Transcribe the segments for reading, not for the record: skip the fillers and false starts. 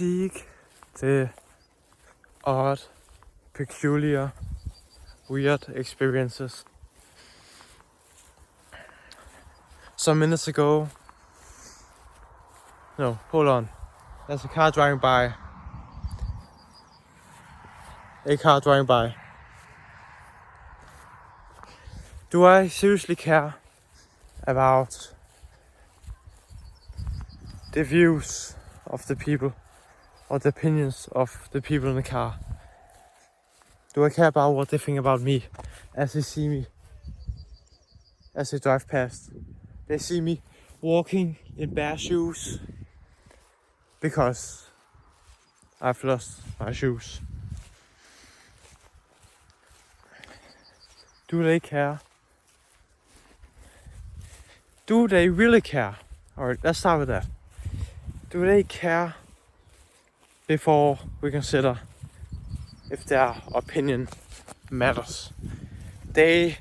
seek the odd, peculiar, weird experiences. Some minutes ago, no, hold on. There's a car driving by. Do I seriously care about the views of the people or the opinions of the people in the car? Do I care about what they think about me as they see me, as they drive past? They see me walking in bare shoes because I've lost my shoes. Do they care? Do they really care? Alright, let's start with that. Do they care before we consider if their opinion matters? They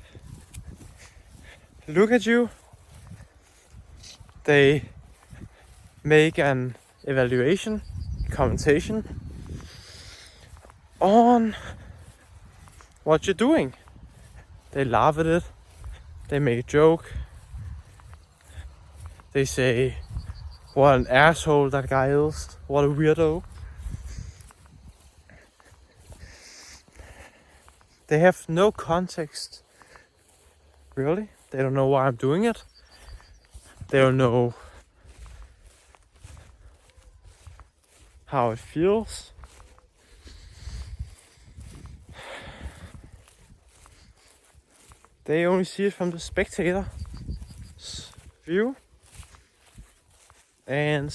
look at you, they make an evaluation, commentation on what you're doing. They laugh at it, they make a joke, they say, what an asshole that guy is, what a weirdo. They have no context, really. They don't know why I'm doing it. They don't know how it feels. They only see it from the spectator's view. And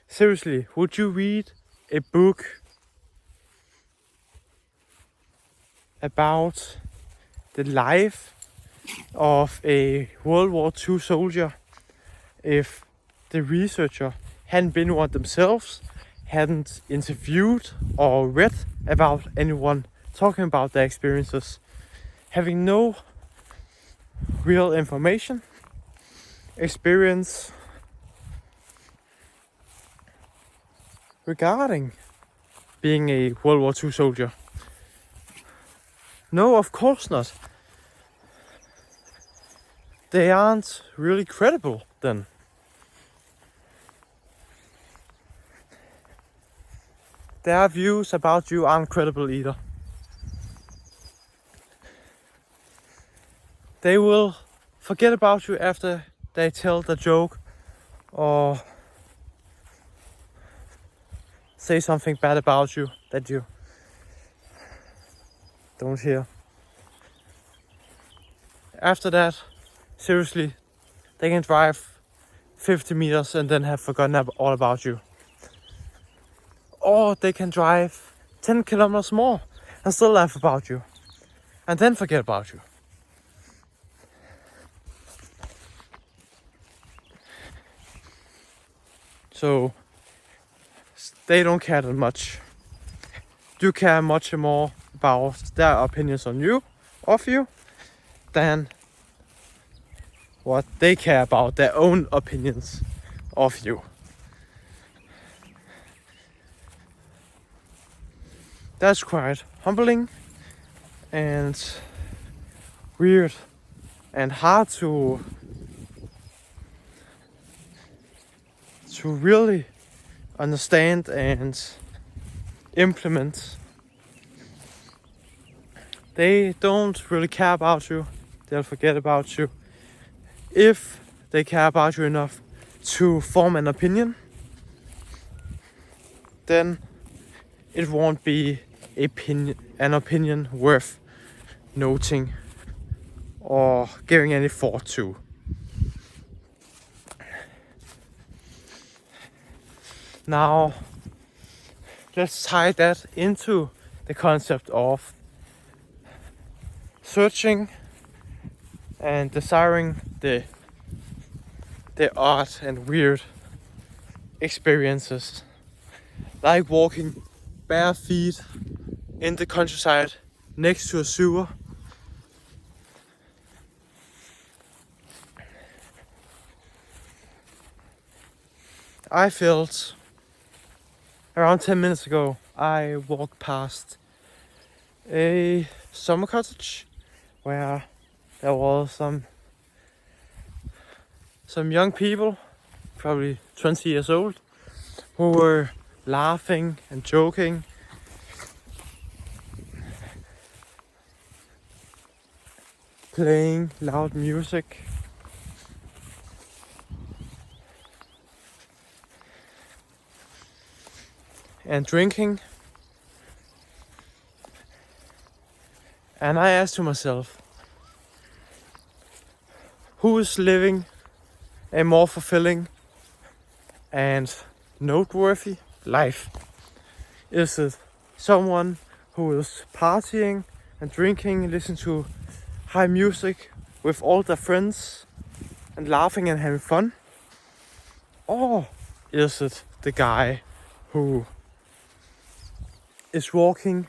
seriously, would you read a book about the life of a World War II soldier if the researcher hadn't been one themselves, hadn't interviewed or read about anyone talking about their experiences, having no real information, experience regarding being a World War II soldier? No, of course not. They aren't really credible then. Their views about you aren't credible either. They will forget about you after they tell the joke or say something bad about you that you don't hear. After that, seriously, they can drive 50 meters and then have forgotten all about you. Or they can drive 10 kilometers more and still laugh about you and then forget about you. So they don't care that much. You care much more about their opinions on you, of you, than what they care about their own opinions of you. That's quite humbling and weird and hard to really understand and implement. They don't really care about you. They'll forget about you. If they care about you enough to form an opinion, then it won't be an opinion worth noting or giving any thought to. Now, let's tie that into the concept of searching and desiring the odd and weird experiences, like walking bare feet in the countryside next to a sewer. I felt around 10 minutes ago, I walked past a summer cottage where there was some young people, probably 20 years old, who were laughing and joking, playing loud music. And drinking. And I asked to myself, who is living a more fulfilling and noteworthy life? Is it someone who is partying and drinking, listening to high music with all their friends and laughing and having fun? Or is it the guy who is walking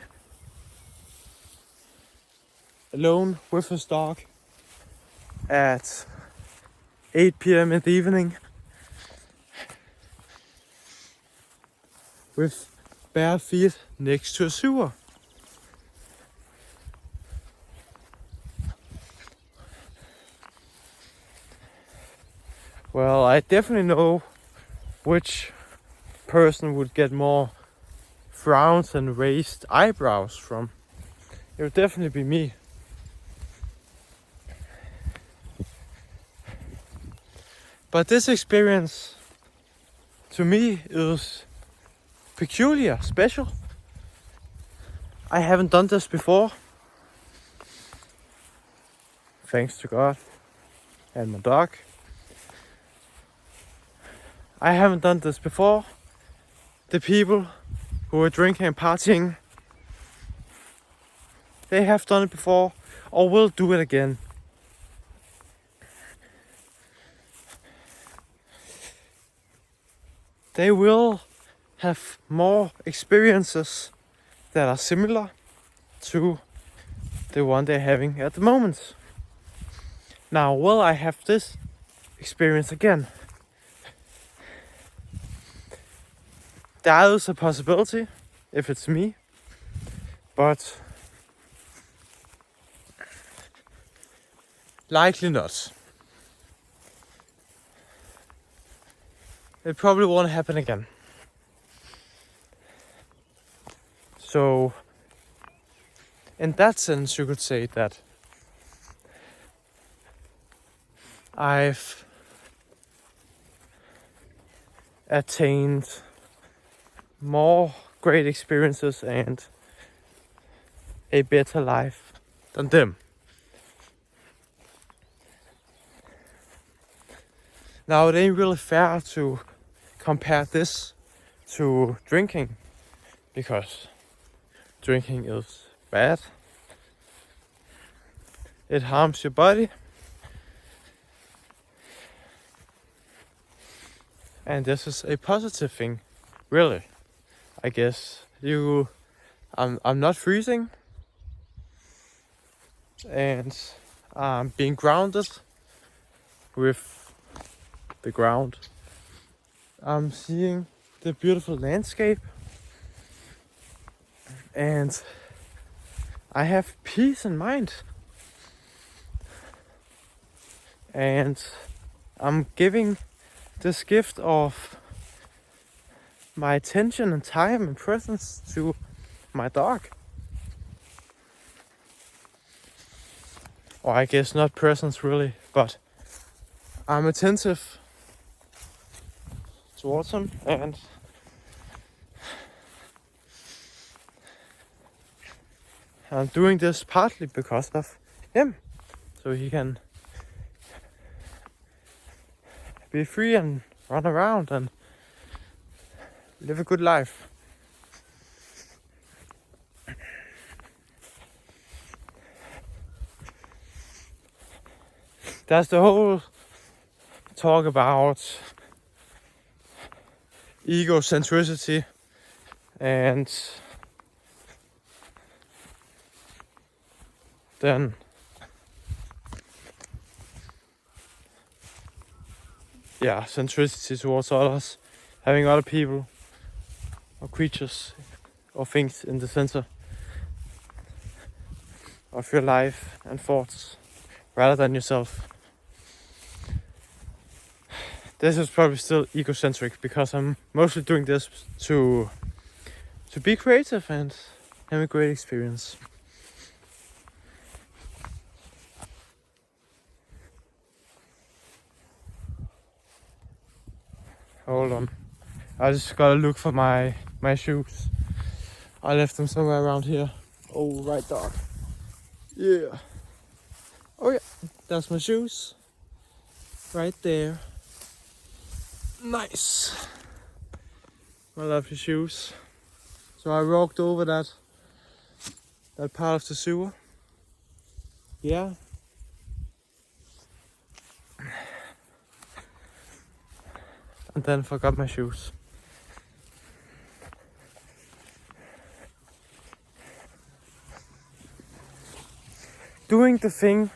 alone with his dog at 8 p.m. in the evening with bare feet next to a sewer? Well, I definitely know which person would get more frowns and raised eyebrows from. It would definitely be me. But this experience to me is peculiar, special. I haven't done this before. Thanks to God and my dog. I haven't done this before. The people who are drinking and partying, they have done it before or will do it again. They will have more experiences that are similar to the one they're having at the moment. Now, will I have this experience again? There is a possibility if it's me, but likely not. It probably won't happen again. So, in that sense, you could say that I've attained more great experiences and a better life than them. Now, it ain't really fair to compare this to drinking, because drinking is bad. It harms your body. And this is a positive thing, really. I guess I'm not freezing, and I'm being grounded with the ground. I'm seeing the beautiful landscape, and I have peace in mind. And I'm giving this gift of my attention and time and presence to my dog. Or I guess not presence really, but I'm attentive towards him, and I'm doing this partly because of him, so he can be free and run around and live a good life. There's the whole talk about egocentricity and then centricity towards others, having other people or creatures or things in the center of your life and thoughts rather than yourself. This is probably still egocentric because I'm mostly doing this to be creative and have a great experience. Hold on. I just gotta look for my shoes. I left them somewhere around here. Oh, right dog. Yeah. Oh yeah, that's my shoes. Right there. Nice. My lovely shoes. So I walked over that part of the sewer. Yeah. And then forgot my shoes. Doing the same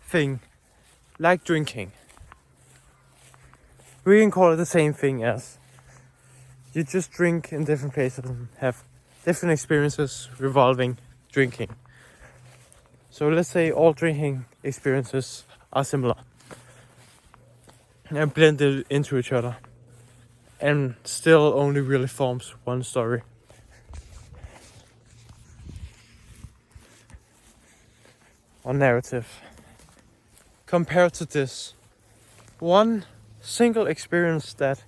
thing, like drinking. We can call it the same thing as you just drink in different places and have different experiences revolving drinking. So let's say all drinking experiences are similar and blended into each other and still only really forms one story. Or narrative. Compared to this, one single experience that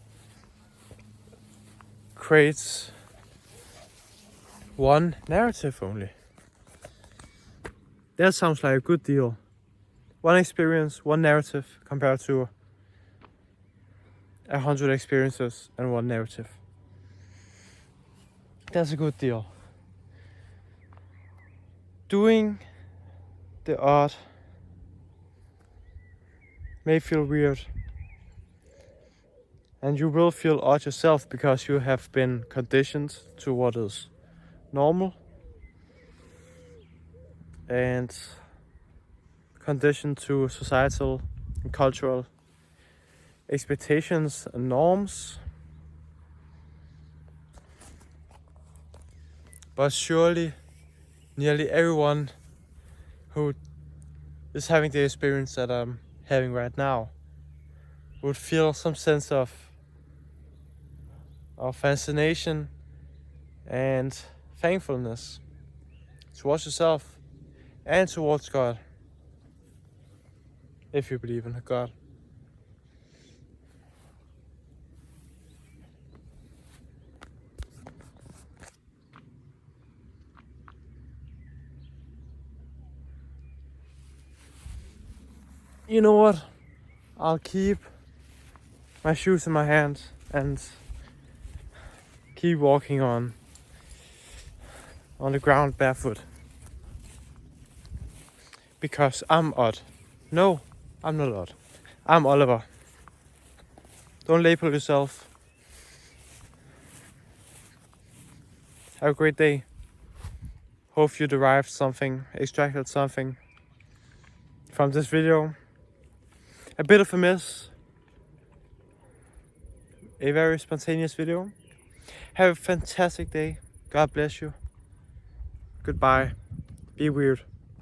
creates one narrative only. That sounds like a good deal. One experience, one narrative compared to 100 experiences and one narrative. That's a good deal. Doing the art may feel weird, and you will feel odd yourself because you have been conditioned to what is normal and conditioned to societal and cultural expectations and norms. But surely nearly everyone who is having the experience that I'm having right now would feel some sense of fascination and thankfulness towards yourself and towards God, if you believe in God. You know what? I'll keep my shoes in my hand and keep walking on the ground barefoot. Because I'm odd. No, I'm not odd. I'm Oliver. Don't label yourself. Have a great day. Hope you derived something, extracted something from this video. A bit of a mess. A very spontaneous video. Have a fantastic day. God bless you. Goodbye. Be weird.